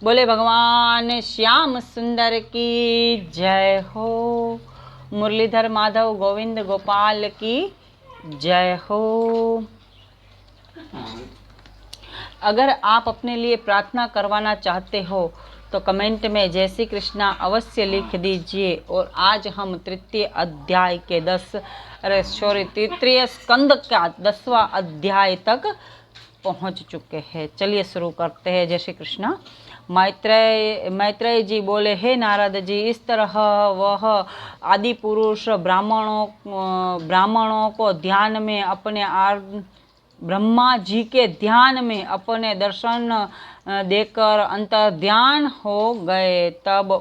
बोले भगवान श्याम सुंदर की जय हो। मुरलीधर माधव गोविंद गोपाल की जय हो। अगर आप अपने लिए प्रार्थना करवाना चाहते हो तो कमेंट में जय श्री कृष्णा अवश्य लिख दीजिए। और आज हम तृतीय अध्याय के तृतीय स्कंद का 10वां अध्याय तक पहुंच चुके हैं। चलिए शुरू करते हैं। जय श्री कृष्णा। मैत्रेय जी बोले, हे नारद जी, इस तरह वह आदि पुरुष ब्राह्मणों को ध्यान में अपने ब्रह्मा जी के ध्यान में अपने दर्शन देकर अंतर्ध्यान हो गए। तब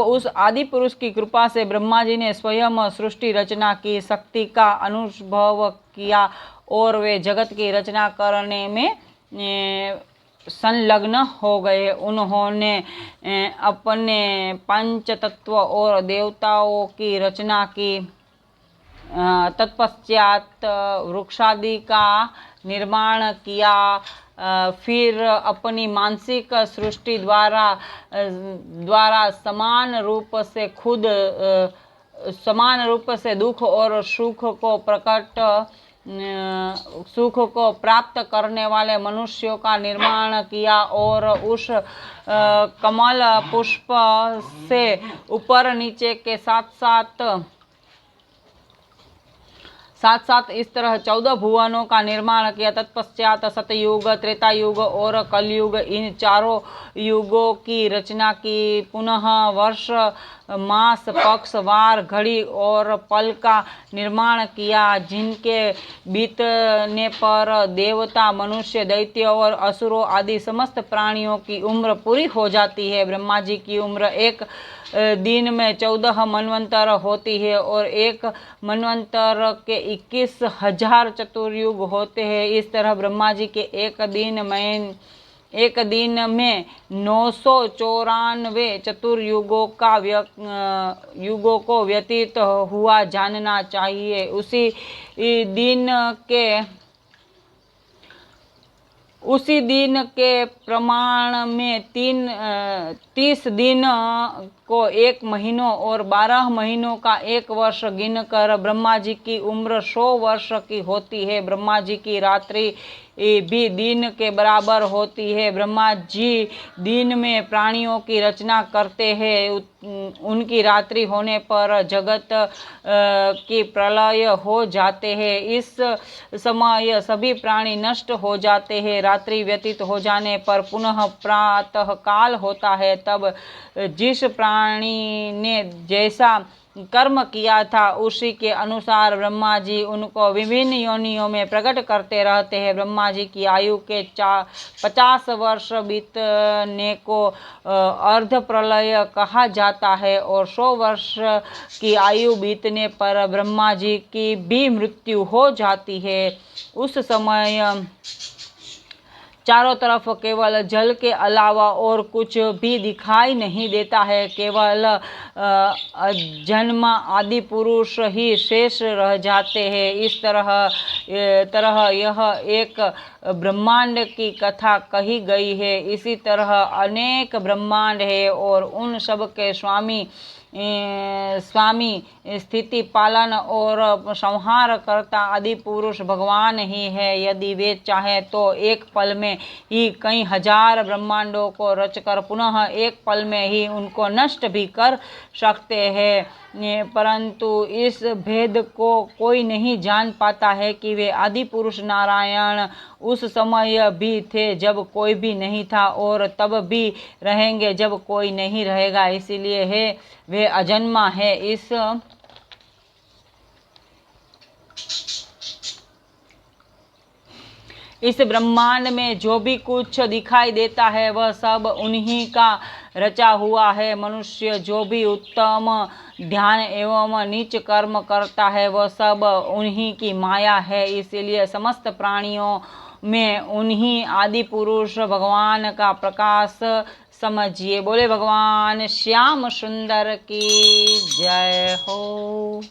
उस आदि पुरुष की कृपा से ब्रह्मा जी ने स्वयं सृष्टि रचना की शक्ति का अनुभव किया और वे जगत की रचना करने में संलग्न हो गए। उन्होंने अपने पंच तत्व और देवताओं की रचना की। तत्पश्चात वृक्षादि का निर्माण किया। फिर अपनी मानसिक सृष्टि द्वारा समान रूप से दुख और सुख को प्राप्त करने वाले मनुष्यों का निर्माण किया और उस कमल पुष्प से ऊपर नीचे के साथ इस तरह 14 भुवनों का निर्माण किया। तत्पश्चात सतयुग, त्रेतायुग और कलयुग, इन चारों युगों की रचना की। पुनः वर्ष, मास, पक्ष, वार, घड़ी और पल का निर्माण किया, जिनके बीतने पर देवता, मनुष्य, दैत्य और असुरों आदि समस्त प्राणियों की उम्र पूरी हो जाती है। ब्रह्मा जी की उम्र एक दिन में 14 मनवंतर होती है और एक मनवंतर के 21,000 चतुर्युग होते हैं। इस तरह ब्रह्मा जी के एक दिन में 994 चतुर्युगों को व्यतीत हुआ जानना चाहिए। उसी दिन के प्रमाण में 30 दिन को 1 महीनों और 12 महीनों का 1 वर्ष गिनकर ब्रह्मा जी की उम्र 100 वर्ष की होती है। ब्रह्मा जी की रात्रि भी दिन के बराबर होती है। ब्रह्मा जी दिन में प्राणियों की रचना करते हैं। उनकी रात्रि होने पर जगत की प्रलय हो जाते हैं। इस समय सभी प्राणी नष्ट हो जाते हैं। रात्रि व्यतीत हो जाने पर पुनः प्रातः काल होता है। तब जिस प्राणी ने जैसा कर्म किया था उसी के अनुसार ब्रह्मा जी उनको विभिन्न योनियों में प्रकट करते रहते हैं। ब्रह्मा जी की आयु के 50 वर्ष बीतने को अर्ध प्रलय कहा जाता है और 100 वर्ष की आयु बीतने पर ब्रह्मा जी की भी मृत्यु हो जाती है। उस समय चारों तरफ केवल जल के अलावा और कुछ भी दिखाई नहीं देता है। केवल जन्म आदि पुरुष ही शेष रह जाते हैं। इस तरह यह एक ब्रह्मांड की कथा कही गई है। इसी तरह अनेक ब्रह्मांड है और उन सब के स्वामी स्थिति पालन और संहार करता आदि पुरुष भगवान ही है। यदि वे चाहे तो एक पल में ही कई हजार ब्रह्मांडों को रचकर पुनः एक पल में ही उनको नष्ट भी कर सकते हैं। परंतु इस भेद को कोई नहीं जान पाता है कि वे आदि पुरुष नारायण उस समय भी थे जब कोई भी नहीं था और तब भी रहेंगे जब कोई नहीं रहेगा। इसीलिए वे अजन्मा है। इस ब्रह्मांड में जो भी कुछ दिखाई देता है वह सब उन्हीं का रचा हुआ है। मनुष्य जो भी उत्तम ध्यान एवं नीच कर्म करता है वह सब उन्हीं की माया है। इसलिए समस्त प्राणियों में उन्हीं आदि पुरुष भगवान का प्रकाश समझिए। बोले भगवान श्याम सुंदर की जय हो।